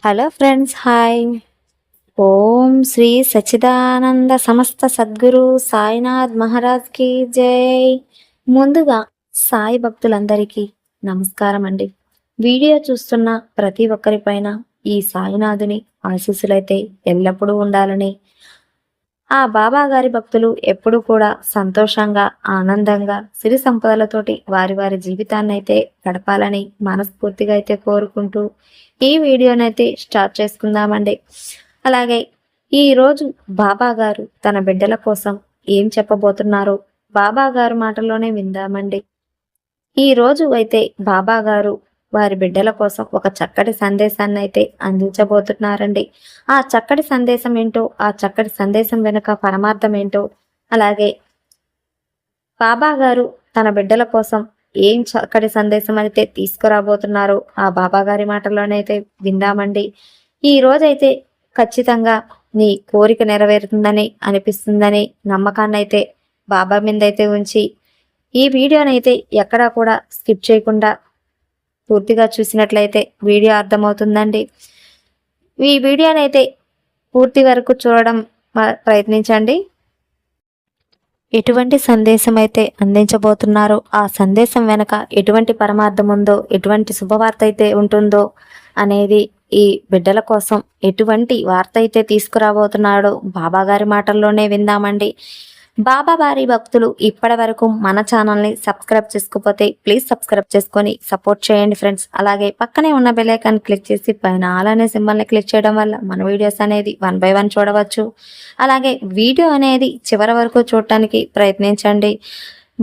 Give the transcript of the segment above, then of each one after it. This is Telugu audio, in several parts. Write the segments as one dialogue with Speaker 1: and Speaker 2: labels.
Speaker 1: Hello friends, hi. Om Shri Sachchidananda సమస్త సద్గురు సాయినాథ్ మహారాజ్ కి జై. ముందుగా సాయి భక్తులందరికీ నమస్కారం అండి. వీడియో చూస్తున్న ప్రతి ఒక్కరిపైన ఈ సాయినాథుని ఆశీస్సులైతే ఎల్లప్పుడూ ఉండాలని, ఆ బాబా గారి భక్తులు ఎప్పుడు కూడా సంతోషంగా, ఆనందంగా, సిరి సంపదలతోటి వారి వారి జీవితాన్ని అయితే గడపాలని మనస్ఫూర్తిగా అయితే కోరుకుంటూ ఈ వీడియోనైతే స్టార్ట్ చేసుకుందామండి. అలాగే ఈరోజు బాబా గారు తన బిడ్డల కోసం ఏం చెప్పబోతున్నారో బాబా గారు మాటల్లోనే విందామండి. ఈ రోజు అయితే బాబా గారు వారి బిడ్డల కోసం ఒక చక్కటి సందేశాన్ని అయితే అందించబోతున్నారండి. ఆ చక్కటి సందేశం ఏంటో, ఆ చక్కటి సందేశం వెనుక పరమార్థం ఏంటో, అలాగే బాబా గారు తన బిడ్డల కోసం ఏం చక్కటి సందేశం అయితే తీసుకురాబోతున్నారో ఆ బాబా గారి మాటల్లోనైతే విందామండి. ఈ రోజైతే ఖచ్చితంగా నీ కోరిక నెరవేరుతుందని అనిపిస్తుందని నమ్మకాన్ని అయితే బాబా మీద అయితే ఉంచి ఈ వీడియోనైతే ఎక్కడా కూడా స్కిప్ చేయకుండా పూర్తిగా చూసినట్లయితే వీడియో అర్థమవుతుందండి. ఈ వీడియోనైతే పూర్తి వరకు చూడడం ప్రయత్నించండి. ఎటువంటి సందేశం అయితే అందించబోతున్నారో ఆ సందేశం వెనక ఎటువంటి పరమార్థం ఉందో, ఎటువంటి శుభవార్త అయితే ఉంటుందో అనేది, ఈ బిడ్డల కోసం ఎటువంటి వార్త అయితే తీసుకురాబోతున్నాడో బాబా గారి మాటల్లోనే విందామండి. బాబా వారి భక్తులు ఇప్పటి వరకు మన ఛానల్ని సబ్స్క్రైబ్ చేసుకోకపోతే ప్లీజ్ సబ్స్క్రైబ్ చేసుకొని సపోర్ట్ చేయండి ఫ్రెండ్స్. అలాగే పక్కనే ఉన్న బెల్ ఐకాన్ క్లిక్ చేసి పైన ఆల్ అనే సింబల్ని క్లిక్ చేయడం వల్ల మన వీడియోస్ అనేది 1 by 1 చూడవచ్చు. అలాగే వీడియో అనేది చివరి వరకు చూడటానికి ప్రయత్నించండి.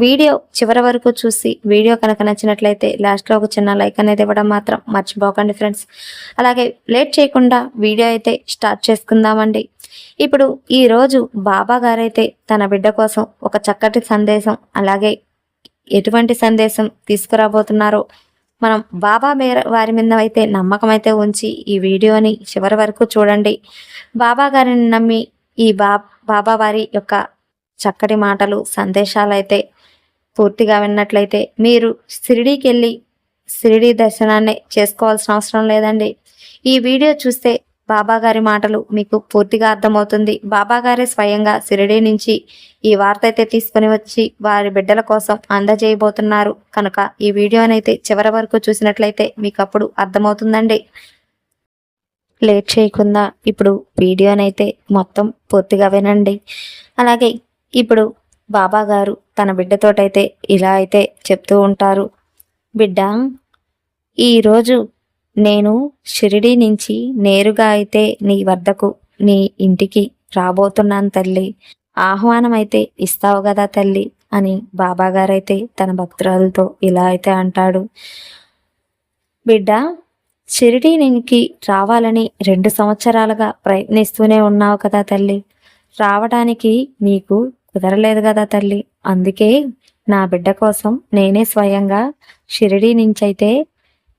Speaker 1: వీడియో చివరి వరకు చూసి వీడియో కనుక నచ్చినట్లయితే లాస్ట్లో ఒక చిన్న లైక్ అనేది ఇవ్వడం మాత్రం మర్చిపోకండి ఫ్రెండ్స్. అలాగే లేట్ చేయకుండా వీడియో అయితే స్టార్ట్ చేసుకుందామండి. ఇప్పుడు ఈరోజు బాబా గారైతే తన బిడ్డ కోసం ఒక చక్కటి సందేశం, అలాగే ఎటువంటి సందేశం తీసుకురాబోతున్నారో మనం బాబా వారి మీద అయితే నమ్మకం అయితే ఉంచి ఈ వీడియోని చివరి వరకు చూడండి. బాబా గారిని నమ్మి ఈ బాబా వారి యొక్క చక్కటి మాటలు, సందేశాలు అయితే పూర్తిగా విన్నట్లయితే మీరు షిరిడీకి వెళ్ళి షిరిడీ దర్శనాన్ని చేసుకోవాల్సిన అవసరం లేదండి. ఈ వీడియో చూస్తే బాబా గారి మాటలు మీకు పూర్తిగా అర్థమవుతుంది. బాబా గారే స్వయంగా షిరిడీ నుంచి ఈ వార్త అయితే తీసుకుని వచ్చి వారి బిడ్డల కోసం అందజేయబోతున్నారు కనుక ఈ వీడియోనైతే చివరి వరకు చూసినట్లయితే మీకు అప్పుడు అర్థమవుతుందండి. లేట్ చేయకుండా ఇప్పుడు వీడియోనైతే మొత్తం పూర్తిగా వినండి. అలాగే ఇప్పుడు బాబా గారు తన బిడ్డతోటైతే ఇలా అయితే చెప్తూ ఉంటారు. బిడ్డ, ఈరోజు నేను షిరిడీ నుంచి నేరుగా అయితే నీ వద్దకు, నీ ఇంటికి రాబోతున్నాను తల్లి. ఆహ్వానం అయితే ఇస్తావు కదా తల్లి అని బాబా గారైతే తన భక్తురాలతో ఇలా అయితే అంటాడు. బిడ్డ, షిరిడీ నుంచి రావాలని 2 సంవత్సరాలుగా ప్రయత్నిస్తూనే ఉన్నావు కదా తల్లి. రావడానికి నీకు కుదరలేదు కదా తల్లి. అందుకే నా బిడ్డ కోసం నేనే స్వయంగా షిరిడీ నుంచైతే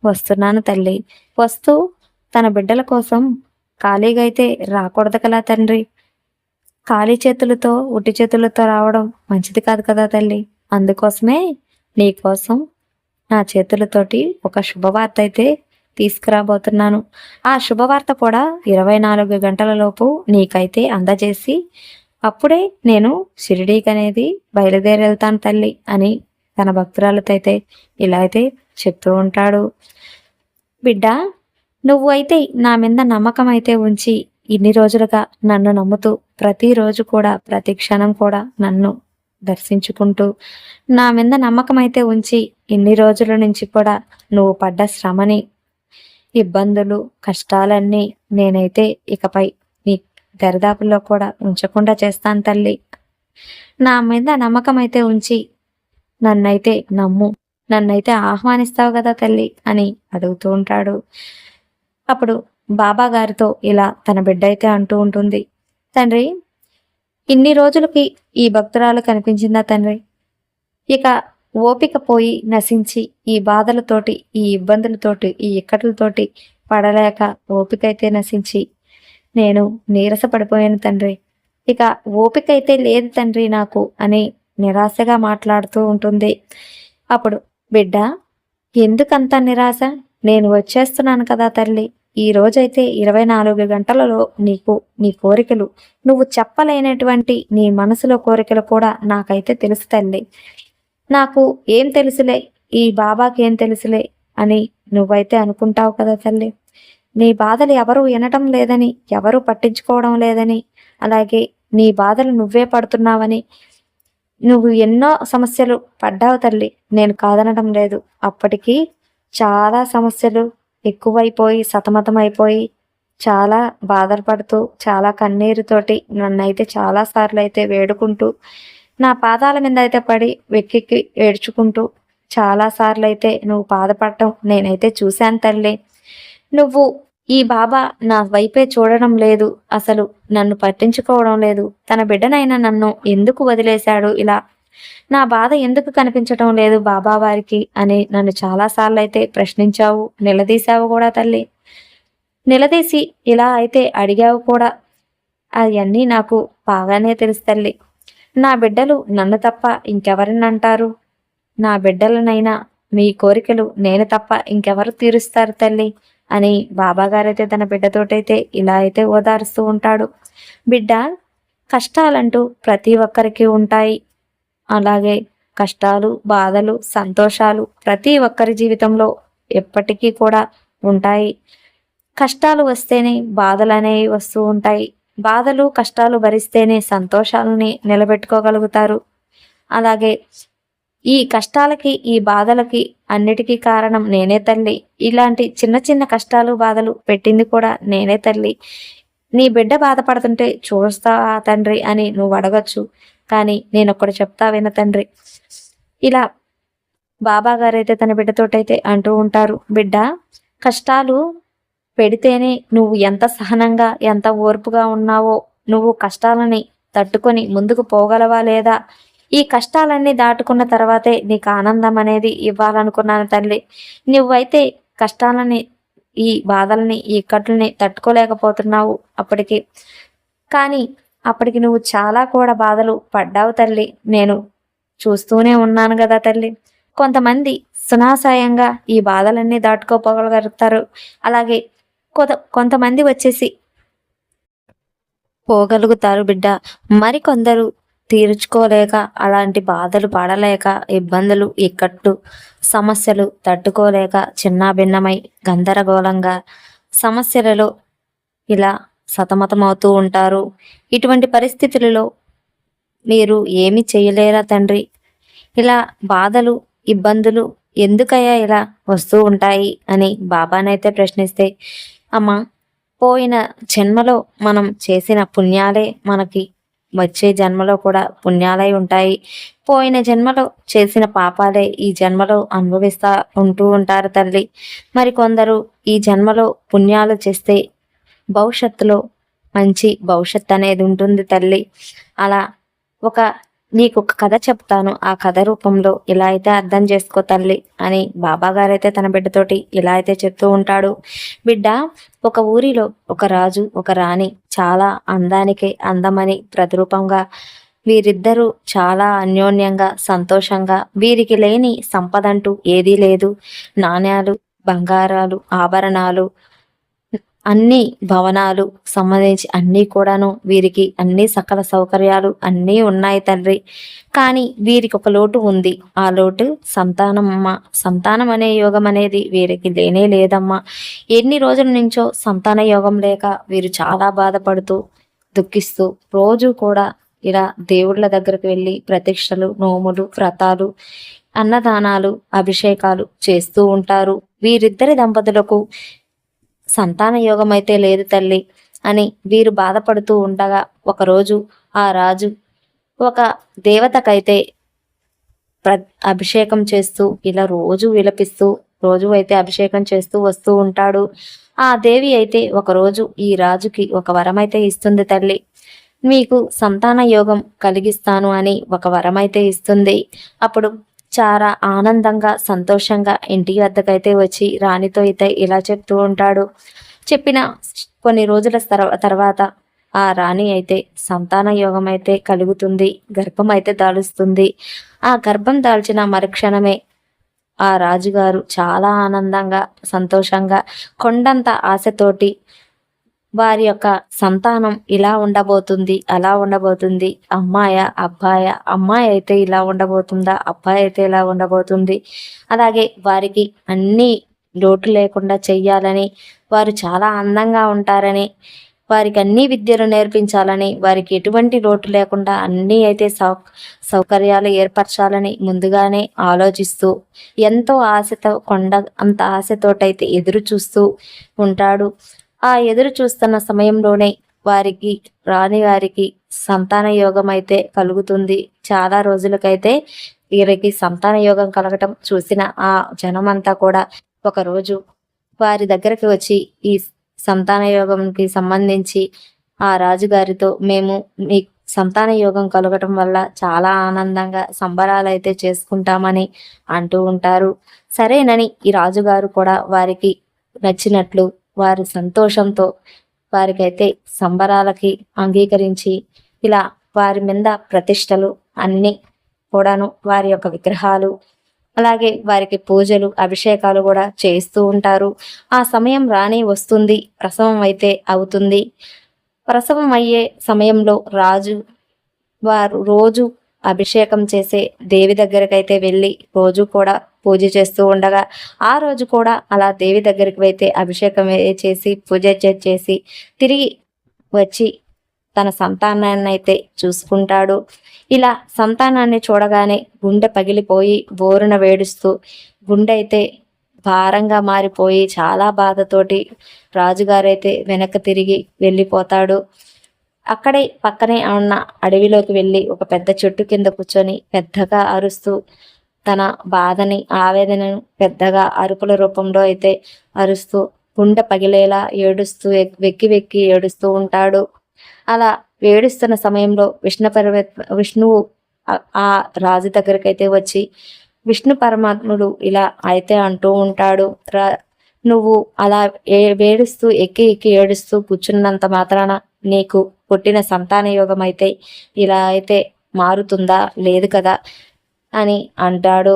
Speaker 1: వస్తున్నాను తల్లి. వస్తూ తన బిడ్డల కోసం ఖాళీగా అయితే రాకూడదు కదా తండ్రి. ఖాళీ చేతులతో, ఉట్టి చేతులతో రావడం మంచిది కాదు కదా తల్లి. అందుకోసమే నీకోసం నా చేతులతోటి ఒక శుభవార్త అయితే తీసుకురాబోతున్నాను. ఆ శుభవార్త కూడా 24 గంటల లోపు నీకైతే అందజేసి అప్పుడే నేను షిరిడీకి అనేది బయలుదేరి వెళ్తాను తల్లి అని తన భక్తురాలతో అయితే ఇలా అయితే చెప్తూ ఉంటాడు. బిడ్డ, నువ్వు అయితే నా మీద నమ్మకం అయితే ఉంచి ఇన్ని రోజులుగా నన్ను నమ్ముతూ ప్రతిరోజు కూడా, ప్రతి క్షణం కూడా నన్ను దర్శించుకుంటూ నా మీద నమ్మకం అయితే ఉంచి ఇన్ని రోజుల నుంచి కూడా నువ్వు పడ్డ శ్రమని, ఇబ్బందులు, కష్టాలన్నీ నేనైతే ఇకపై నీ దరిదాపుల్లో కూడా ఉంచకుండా చేస్తాను తల్లి. నా మీద నమ్మకం అయితే ఉంచి నన్నైతే నమ్ము, నన్నైతే ఆహ్వానిస్తావు కదా తల్లి అని అడుగుతూ ఉంటాడు. అప్పుడు బాబా గారితో ఇలా తన బిడ్డ అయితే అంటూ ఉంటుంది. తండ్రి, ఇన్ని రోజులకి ఈ భక్తురాలు కనిపించిందా తండ్రి? ఇక ఓపిక పోయి నశించి ఈ బాధలతోటి, ఈ ఇబ్బందులతోటి, ఈ ఇక్కట్లతోటి పడలేక ఓపిక అయితే నశించి నేను నీరసపడిపోయాను తండ్రి. ఇక ఓపిక అయితే లేదు తండ్రి నాకు అని నిరాశగా మాట్లాడుతూ ఉంటుంది. అప్పుడు బిడ్డ, ఎందుకంత నిరాశ? నేను వచ్చేస్తున్నాను కదా తల్లి. ఈ రోజైతే 24 గంటలలో నీకు నీ కోరికలు, నువ్వు చెప్పలేనటువంటి నీ మనసులో కోరికలు కూడా నాకైతే తెలుసు తల్లి. నాకు ఏం తెలుసులే, ఈ బాబాకేం తెలుసులే అని నువ్వైతే అనుకుంటావు కదా తల్లి. నీ బాధలు ఎవరు వినటం లేదని, ఎవరు పట్టించుకోవడం లేదని, అలాగే నీ బాధలు నువ్వే పడుతున్నావని, నువ్వు ఎన్నో సమస్యలు పడ్డావు తల్లి, నేను కాదనడం లేదు. అప్పటికి చాలా సమస్యలు ఎక్కువైపోయి సతమతమైపోయి చాలా బాధలు పడుతూ చాలా కన్నీరుతోటి నన్నైతే చాలాసార్లు అయితే వేడుకుంటూ నా పాదాల మీద అయితే పడి వెక్కి ఏడ్చుకుంటూ చాలాసార్లు అయితే నువ్వు బాధపడటం నేనైతే చూశాను తల్లి. నువ్వు ఈ బాబా నా వైపే చూడడం లేదు, అసలు నన్ను పట్టించుకోవడం లేదు, తన బిడ్డనైనా నన్ను ఎందుకు వదిలేశాడు, ఇలా నా బాధ ఎందుకు కనిపించటం లేదు బాబా వారికి అని నన్ను చాలాసార్లు అయితే ప్రశ్నించావు, నిలదీశావు కూడా తల్లి. నిలదీసి ఇలా అయితే అడిగావు కూడా. అవన్నీ నాకు బాగానే తెలుసు తల్లి. నా బిడ్డలు నన్ను తప్ప ఇంకెవరిని అంటారు? నా బిడ్డలనైనా మీ కోరికలు నేను తప్ప ఇంకెవరు తీరుస్తారు తల్లి అని బాబాగారైతే తన బిడ్డతోటైతే ఇలా అయితే ఓదారుస్తూ ఉంటాడు. బిడ్డ, కష్టాలంటూ ప్రతి ఒక్కరికి ఉంటాయి. అలాగే కష్టాలు, బాధలు, సంతోషాలు ప్రతి ఒక్కరి జీవితంలో ఎప్పటికీ కూడా ఉంటాయి. కష్టాలు వస్తేనే బాధలు అనేవి వస్తూ ఉంటాయి. బాధలు కష్టాలు భరిస్తేనే సంతోషాలని నిలబెట్టుకోగలుగుతారు. అలాగే ఈ కష్టాలకి ఈ బాధలకి అన్నిటికీ కారణం నేనే తల్లి. ఇలాంటి చిన్న చిన్న కష్టాలు బాధలు పెట్టింది కూడా నేనే తల్లి. నీ బిడ్డ బాధపడుతుంటే చూస్తావా తండ్రి అని నువ్వు అడగచ్చు. కానీ నేను ఒక్కడు చెప్తా విన తండ్రి. ఇలా బాబా గారైతే తన బిడ్డతోటైతే అంటూ ఉంటారు, బిడ్డ, కష్టాలు పెడితేనే నువ్వు ఎంత సహనంగా ఎంత ఓర్పుగా ఉన్నావో, నువ్వు కష్టాలని తట్టుకొని ముందుకు పోగలవా లేదా, ఈ కష్టాలన్నీ దాటుకున్న తర్వాతే నీకు ఆనందం అనేది ఇవ్వాలనుకున్నాను తల్లి. నువ్వైతే కష్టాలని, ఈ బాధల్ని, ఈ ఇక్కట్లని తట్టుకోలేకపోతున్నావు అప్పటికి నువ్వు చాలా కూడా బాధలు పడ్డావు తల్లి. నేను చూస్తూనే ఉన్నాను కదా తల్లి. కొంతమంది సునాశయంగా ఈ బాధలన్నీ దాటుకోపోగలుగుతారు. అలాగే కొంతమంది వచ్చేసి పోగలుగుతారు బిడ్డ. మరికొందరు తీర్చుకోలేక, అలాంటి బాధలు పడలేక, ఇబ్బందులు, ఇక్కట్టు సమస్యలు తట్టుకోలేక చిన్నాభిన్నమై గందరగోళంగా సమస్యలలో ఇలా సతమతమవుతూ ఉంటారు. ఇటువంటి పరిస్థితులలో మీరు ఏమి చేయలేరా తండ్రి? ఇలా బాధలు, ఇబ్బందులు ఎందుకయ్యా ఇలా వస్తూ ఉంటాయి అని బాబానైతే ప్రశ్నిస్తే, అమ్మా, పోయిన జన్మలో మనం చేసిన పుణ్యాలే మనకి వచ్చే జన్మలో కూడా పుణ్యాలై ఉంటాయి. పోయిన జన్మలో చేసిన పాపాలే ఈ జన్మలో అనుభవిస్తా ఉంటూ ఉంటారు తల్లి. మరికొందరు ఈ జన్మలో పుణ్యాలు చేస్తే భవిష్యత్తులో మంచి భవిష్యత్తు అనేది ఉంటుంది తల్లి. అలా నీకు ఒక కథ చెప్తాను, ఆ కథ రూపంలో ఇలా అయితే అర్థం చేసుకో తల్లి అని బాబా గారైతే తన బిడ్డతోటి ఇలా అయితే చెప్తూ ఉంటాడు. బిడ్డ, ఒక ఊరిలో ఒక రాజు, ఒక రాణి చాలా అందానికి అందమని ప్రతిరూపంగా వీరిద్దరూ చాలా అన్యోన్యంగా సంతోషంగా, వీరికి లేని సంపద అంటూ ఏదీ లేదు. నాణ్యాలు, బంగారాలు, ఆభరణాలు, అన్ని భవనాలు సంబంధించి అన్నీ కూడాను వీరికి అన్ని సకల సౌకర్యాలు అన్నీ ఉన్నాయి తండ్రి. కానీ వీరికి ఒక లోటు ఉంది. ఆ లోటు సంతానమ్మా. సంతానం అనే యోగం అనేది వీరికి లేనే లేదమ్మా. ఎన్ని రోజుల నుంచో సంతాన యోగం లేక వీరు చాలా బాధపడుతూ దుఃఖిస్తూ రోజు కూడా ఇలా దేవుళ్ళ దగ్గరకు వెళ్ళి ప్రతిష్టలు, నోములు, వ్రతాలు, అన్నదానాలు, అభిషేకాలు చేస్తూ ఉంటారు. వీరిద్దరి దంపతులకు సంతాన యోగం అయితే లేదు తల్లి అని వీరు బాధపడుతూ ఉండగా ఒకరోజు ఆ రాజు ఒక దేవతకైతే అభిషేకం చేస్తూ ఇలా రోజు విలపిస్తూ రోజు అయితే అభిషేకం చేస్తూ వస్తూ ఉంటాడు. ఆ దేవి అయితే ఒకరోజు ఈ రాజుకి ఒక వరం అయితే ఇస్తుంది తల్లి. మీకు సంతాన యోగం కలిగిస్తాను అని ఒక వరం అయితే ఇస్తుంది. అప్పుడు చాలా ఆనందంగా సంతోషంగా ఇంటి వద్దకైతే వచ్చి రాణితో అయితే ఇలా చెప్తూ ఉంటాడు. చెప్పిన కొన్ని రోజుల తర్వాత ఆ రాణి అయితే సంతాన యోగం అయితే కలుగుతుంది, గర్భం అయితే దాలుస్తుంది. ఆ గర్భం దాల్చిన మరుక్షణమే ఆ రాజుగారు చాలా ఆనందంగా, సంతోషంగా, కొండంత ఆశతోటి వారి యొక్క సంతానం ఇలా ఉండబోతుంది, అలా ఉండబోతుంది, అమ్మాయా, అబ్బాయా, అమ్మాయి అయితే ఇలా ఉండబోతుందా, అబ్బాయి అయితే ఇలా ఉండబోతుంది, అలాగే వారికి అన్ని లోటు లేకుండా చెయ్యాలని, వారు చాలా అందంగా ఉంటారని, వారికి అన్ని విద్యలు నేర్పించాలని, వారికి ఎటువంటి లోటు లేకుండా అన్నీ అయితే సౌకర్యాలు ఏర్పరచాలని ముందుగానే ఆలోచిస్తూ, ఎంతో ఆశతో అంత ఆశతోటైతే ఎదురు చూస్తూ ఉంటాడు. ఆ ఎదురు చూస్తున్న సమయంలోనే రాణి వారికి సంతాన యోగం అయితే కలుగుతుంది. చాలా రోజులకైతే వీరికి సంతాన యోగం కలగటం చూసిన ఆ జనమంతా కూడా ఒకరోజు వారి దగ్గరకు వచ్చి ఈ సంతాన యోగంకి సంబంధించి ఆ రాజుగారితో, మేము మీ సంతాన యోగం కలగటం వల్ల చాలా ఆనందంగా సంబరాలు అయితే చేసుకుంటామని అంటూ ఉంటారు. సరేనని ఈ రాజుగారు కూడా వారికి నచ్చినట్లు వారి సంతోషంతో వారికైతే సంబరాలకి అంగీకరించి, ఇలా వారి మీద ప్రతిష్టలు అన్నీ కూడాను, వారి యొక్క విగ్రహాలు, అలాగే వారికి పూజలు, అభిషేకాలు కూడా చేస్తూ ఉంటారు. ఆ సమయం రాని వస్తుంది, ప్రసవం అయితే అవుతుంది. ప్రసవం అయ్యే సమయంలో వారు రోజు అభిషేకం చేసే దేవి దగ్గరకైతే వెళ్ళి రోజు కూడా పూజ చేస్తూ ఉండగా, ఆ రోజు కూడా అలా దేవి దగ్గరికి అయితే అభిషేకం చేసి పూజ చేసి తిరిగి వచ్చి తన సంతానాన్ని అయితే చూసుకుంటాడు. ఇలా సంతానాన్ని చూడగానే గుండె పగిలిపోయి బోరున వేడుస్తూ, గుండె అయితే భారంగా మారిపోయి చాలా బాధతోటి రాజుగారైతే వెనక్కి తిరిగి వెళ్ళిపోతాడు. అక్కడే పక్కనే ఉన్న అడవిలోకి వెళ్ళి ఒక పెద్ద చెట్టు కింద కూర్చొని పెద్దగా అరుస్తూ తన బాధని, ఆవేదనను పెద్దగా అరుపుల రూపంలో అయితే అరుస్తూ, గుండె పగిలేలా ఏడుస్తూ, వెక్కి వెక్కి ఏడుస్తూ ఉంటాడు. అలా ఏడుస్తున్న సమయంలో విష్ణువు ఆ రాజు దగ్గరకైతే వచ్చి, విష్ణు పరమాత్ముడు ఇలా అయితే అంటూ ఉంటాడు, నువ్వు అలా వేడుస్తూ ఎక్కి ఎక్కి ఏడుస్తూ కూర్చున్నంత మాత్రాన నీకు పుట్టిన సంతాన యోగం అయితే ఇలా అయితే మారుతుందా? లేదు కదా అని అంటాడు.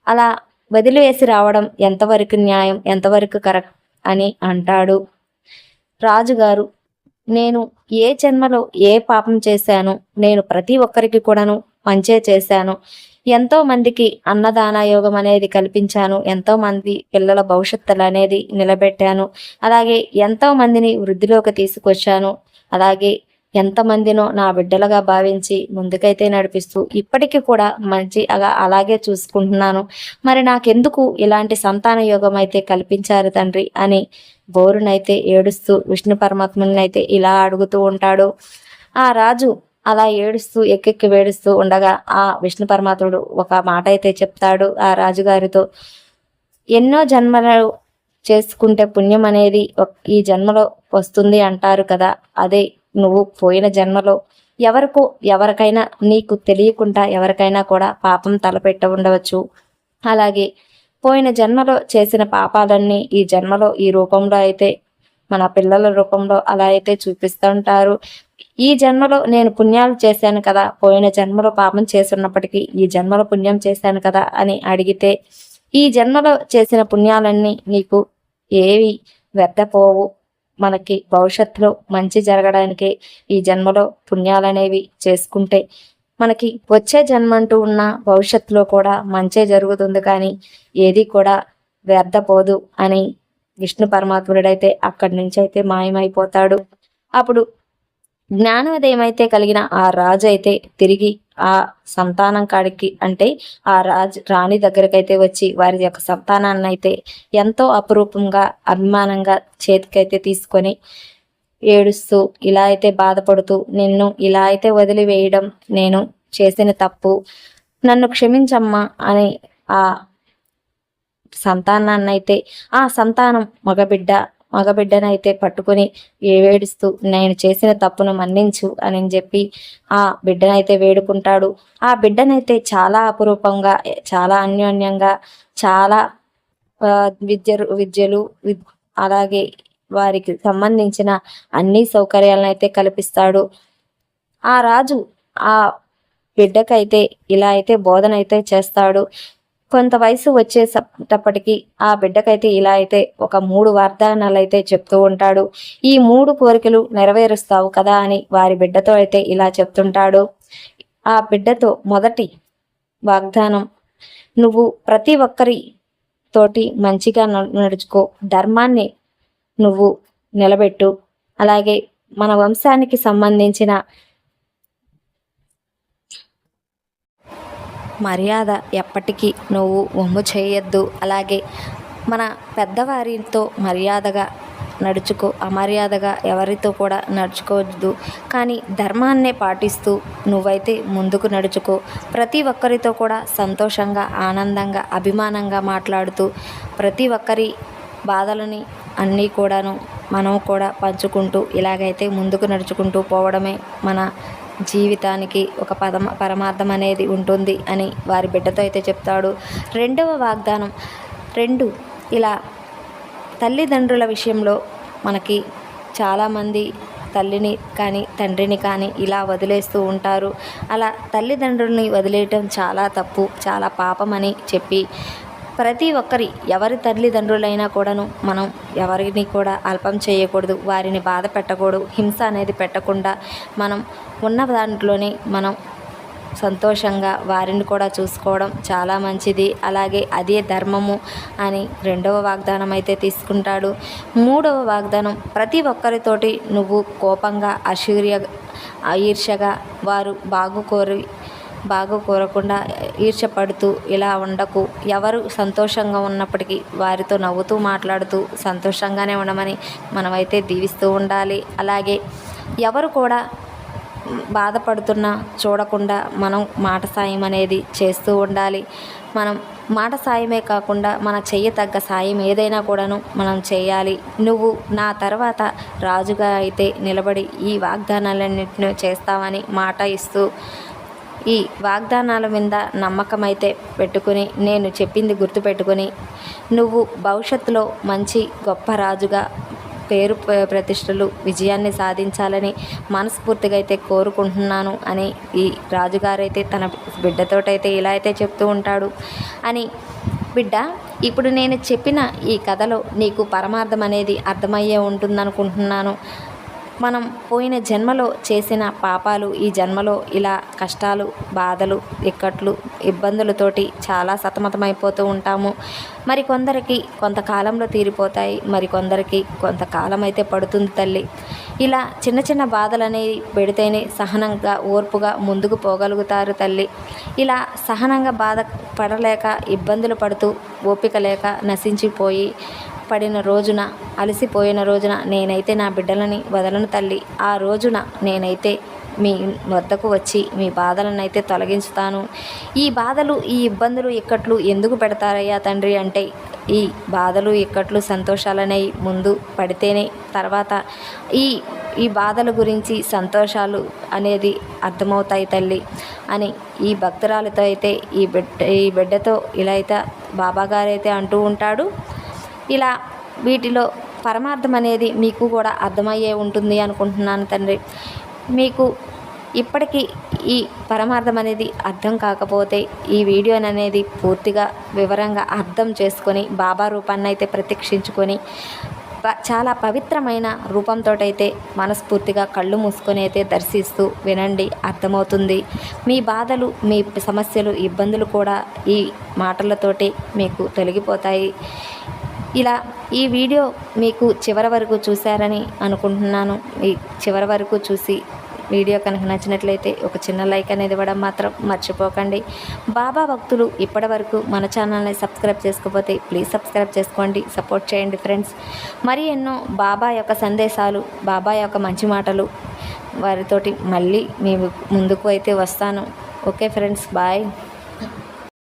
Speaker 1: అలా వదిలివేసి రావడం ఎంతవరకు న్యాయం, ఎంతవరకు కరెక్ట్ అని అంటాడు. రాజుగారు, నేను ఏ జన్మలో ఏ పాపం చేశాను, నేను ప్రతి ఒక్కరికి కూడాను మంచే చేశాను, ఎంతో మందికి అన్నదాన యోగం అనేది కల్పించాను, ఎంతో మంది పిల్లల భవిష్యత్తులు అనేది నిలబెట్టాను, అలాగే ఎంతో మందిని వృద్ధిలోకి తీసుకొచ్చాను, అలాగే ఎంతమందినో నా బిడ్డలుగా భావించి ముందుకైతే నడిపిస్తూ ఇప్పటికీ కూడా అలాగే చూసుకుంటున్నాను. మరి నాకెందుకు ఇలాంటి సంతాన యోగం అయితే కల్పించారు తండ్రి అని బోరునైతే ఏడుస్తూ విష్ణు పరమాత్మని అయితే ఇలా అడుగుతూ ఉంటాడు. ఆ రాజు అలా ఏడుస్తూ ఎక్కెక్కి వేడుస్తూ ఉండగా ఆ విష్ణు పరమాత్ముడు ఒక మాట అయితే చెప్తాడు ఆ రాజుగారితో, ఎన్నో జన్మలు చేసుకుంటే పుణ్యం అనేది ఈ జన్మలో వస్తుంది అంటారు కదా, అదే నువ్వు పోయిన జన్మలో ఎవరికైనా నీకు తెలియకుండా ఎవరికైనా కూడా పాపం తలపెట్ట ఉండవచ్చు. అలాగే పోయిన జన్మలో చేసిన పాపాలన్నీ ఈ జన్మలో ఈ రూపంలో అయితే మన పిల్లల రూపంలో అలా అయితే చూపిస్తూ ఉంటారు. ఈ జన్మలో నేను పుణ్యాలు చేశాను కదా, పోయిన జన్మలో పాపం చేస్తున్నప్పటికీ ఈ జన్మలో పుణ్యం చేశాను కదా అని అడిగితే, ఈ జన్మలో చేసిన పుణ్యాలన్నీ నీకు ఏవి వ్యర్థపోవు, మనకి భవిష్యత్తులో మంచి జరగడానికి ఈ జన్మలో పుణ్యాలనేవి చేసుకుంటే మనకి వచ్చే జన్మ అంటూ ఉన్న భవిష్యత్తులో కూడా మంచే జరుగుతుంది, కానీ ఏది కూడా వ్యర్థపోదు అని విష్ణు పరమాత్ముడైతే అక్కడి నుంచి అయితే మాయమైపోతాడు. అప్పుడు జ్ఞానోదయం అయితే కలిగిన ఆ రాజు అయితే తిరిగి ఆ సంతానం కాడికి, అంటే ఆ రాణి దగ్గరకైతే వచ్చి వారి యొక్క సంతానాన్ని అయితే ఎంతో అపురూపంగా అభిమానంగా చేతికైతే తీసుకొని ఏడుస్తూ ఇలా అయితే బాధపడుతూ, నిన్ను ఇలా అయితే వదిలివేయడం నేను చేసిన తప్పు, నన్ను క్షమించమ్మా అని ఆ సంతానాన్ని అయితే, ఆ సంతానం మగబిడ్డనైతే పట్టుకుని ఏడుస్తూ నేను చేసిన తప్పును మన్నించు అని చెప్పి ఆ బిడ్డనైతే వేడుకుంటాడు. ఆ బిడ్డనైతే చాలా అపురూపంగా, చాలా అన్యోన్యంగా, చాలా విద్యలు అలాగే వారికి సంబంధించిన అన్ని సౌకర్యాలను అయితే కల్పిస్తాడు. ఆ రాజు ఆ బిడ్డకైతే ఇలా అయితే బోధన అయితే చేస్తాడు. కొంత వయసు వచ్చేటప్పటికి ఆ బిడ్డకైతే ఇలా అయితే ఒక 3 వాగ్దానాలు అయితే చెప్తూ ఉంటాడు. ఈ 3 కోరికలు నెరవేరుస్తావు కదా అని వారి బిడ్డతో అయితే ఇలా చెప్తుంటాడు. ఆ బిడ్డతో మొదటి వాగ్దానం, నువ్వు ప్రతి ఒక్కరి తోటి మంచిగా నడుచుకో, ధర్మాన్ని నువ్వు నిలబెట్టు, అలాగే మన వంశానికి సంబంధించిన మర్యాద ఎప్పటికీ నువ్వు వమ్ము చేయొద్దు, అలాగే మన పెద్దవారితో మర్యాదగా నడుచుకో, అమర్యాదగా ఎవరితో కూడా నడుచుకోవద్దు, కానీ ధర్మాన్నే పాటిస్తూ నువ్వైతే ముందుకు నడుచుకో, ప్రతి ఒక్కరితో కూడా సంతోషంగా, ఆనందంగా, అభిమానంగా మాట్లాడుతూ ప్రతి ఒక్కరి బాధలని అన్నీ కూడాను మనం కూడా పంచుకుంటూ ఇలాగైతే ముందుకు నడుచుకుంటూ పోవడమే మన జీవితానికి ఒక పరమార్థం అనేది ఉంటుంది అని వారి బిడ్డతో అయితే చెప్తాడు. రెండవ వాగ్దానం, ఇలా తల్లిదండ్రుల విషయంలో మనకి చాలామంది తల్లిని కానీ తండ్రిని కానీ ఇలా వదిలేస్తూ ఉంటారు. అలా తల్లిదండ్రుల్ని వదిలేయటం చాలా తప్పు, చాలా పాపమని చెప్పి ప్రతి ఒక్కరి ఎవరి తల్లిదండ్రులైనా కూడాను మనం ఎవరిని కూడా అల్పం చేయకూడదు, వారిని బాధ పెట్టకూడదు, హింస అనేది పెట్టకుండా మనం ఉన్న దాంట్లోనే మనం సంతోషంగా వారిని కూడా చూసుకోవడం చాలా మంచిది. అలాగే అదే ధర్మము అని రెండవ వాగ్దానం అయితే తీసుకుంటాడు. మూడవ వాగ్దానం, ప్రతి ఒక్కరితోటి నువ్వు కోపంగా ఈర్ష్యగా వారు బాగు కోరకుండా ఈర్ష్యపడుతూ ఇలా ఉండకు. ఎవరు సంతోషంగా ఉన్నప్పటికీ వారితో నవ్వుతూ మాట్లాడుతూ సంతోషంగానే ఉండమని మనమైతే దీవిస్తూ ఉండాలి. అలాగే ఎవరు కూడా బాధపడుతున్నా చూడకుండా మనం మాట సాయం అనేది చేస్తూ ఉండాలి. మనం మాట సాయమే కాకుండా మన తగ్గ సాయం ఏదైనా కూడాను మనం చేయాలి. నువ్వు నా తర్వాత రాజుగా అయితే నిలబడి ఈ వాగ్దానాలన్నింటినీ చేస్తావని మాట ఇస్తూ ఈ వాగ్దానాల మీద నమ్మకం అయితే పెట్టుకుని, నేను చెప్పింది గుర్తుపెట్టుకుని నువ్వు భవిష్యత్తులో మంచి గొప్ప రాజుగా పేరు ప్రతిష్టలు విజయాన్ని సాధించాలని మనస్ఫూర్తిగా అయితే కోరుకుంటున్నాను అని ఈ రాజుగారైతే తన బిడ్డతోటైతే ఇలా అయితే చెప్తూ ఉంటాడు. అని బిడ్డ, ఇప్పుడు నేను చెప్పిన ఈ కథలో నీకు పరమార్థం అనేది అర్థమయ్యే ఉంటుందనుకుంటున్నాను. మనం పోయిన జన్మలో చేసిన పాపాలు ఈ జన్మలో ఇలా కష్టాలు, బాధలు, ఇక్కట్లు, ఇబ్బందులతోటి చాలా సతమతమైపోతూ ఉంటాము. మరికొందరికి కొంతకాలంలో తీరిపోతాయి, మరికొందరికి కొంతకాలం అయితే పడుతుంది తల్లి. ఇలా చిన్న చిన్న బాధలు అనేవి పెడితేనే సహనంగా, ఓర్పుగా ముందుకు పోగలుగుతారు తల్లి. ఇలా సహనంగా బాధ పడలేక, ఇబ్బందులు పడుతూ, ఓపిక లేక నశించిపోయి పడిన రోజున, అలసిపోయిన రోజున నేనైతే నా బిడ్డలని వదలను తల్లి. ఆ రోజున నేనైతే మీ వద్దకు వచ్చి మీ బాధలను అయితే తొలగించుతాను. ఈ బాధలు, ఈ ఇబ్బందులు, ఇక్కట్లు ఎందుకు పెడతారయ్యా తండ్రి అంటే, ఈ బాధలు, ఇక్కట్లు, సంతోషాలనేవి ముందు పడితేనే తర్వాత ఈ బాధల గురించి సంతోషాలు అనేది అర్థమవుతాయి తల్లి అని ఈ భక్తురాలతో అయితే ఈ బిడ్డతో ఇలా అయితే బాబాగారైతే అంటూ ఉంటాడు. ఇలా వీటిలో పరమార్థం అనేది మీకు కూడా అర్థమయ్యే ఉంటుంది అనుకుంటున్నాను తండ్రి. మీకు ఇప్పటికీ ఈ పరమార్థం అనేది అర్థం కాకపోతే ఈ వీడియోని అనేది పూర్తిగా వివరంగా అర్థం చేసుకొని బాబా రూపాన్ని అయితే ప్రత్యక్షించుకొని చాలా పవిత్రమైన రూపంతో అయితే మనస్ఫూర్తిగా కళ్ళు మూసుకొని అయితే దర్శిస్తూ వినండి, అర్థమవుతుంది. మీ బాధలు, మీ సమస్యలు, ఇబ్బందులు కూడా ఈ మాటలతోటి మీకు తొలగిపోతాయి. ఇలా ఈ వీడియో మీకు చివరి వరకు చూశారని అనుకుంటున్నాను. ఈ చివరి వరకు చూసి వీడియో కనుక నచ్చినట్లయితే ఒక చిన్న లైక్ అనేది ఇవ్వడం మాత్రం మర్చిపోకండి. బాబా భక్తులు ఇప్పటి వరకు మన ఛానల్ని సబ్స్క్రైబ్ చేసుకోకపోతే ప్లీజ్ సబ్స్క్రైబ్ చేసుకోండి, సపోర్ట్ చేయండి ఫ్రెండ్స్. మరి ఎన్నో బాబా యొక్క సందేశాలు, బాబా యొక్క మంచి మాటలు వారితోటి మళ్ళీ మీ ముందుకు అయితే వస్తాను. Okay friends, bye.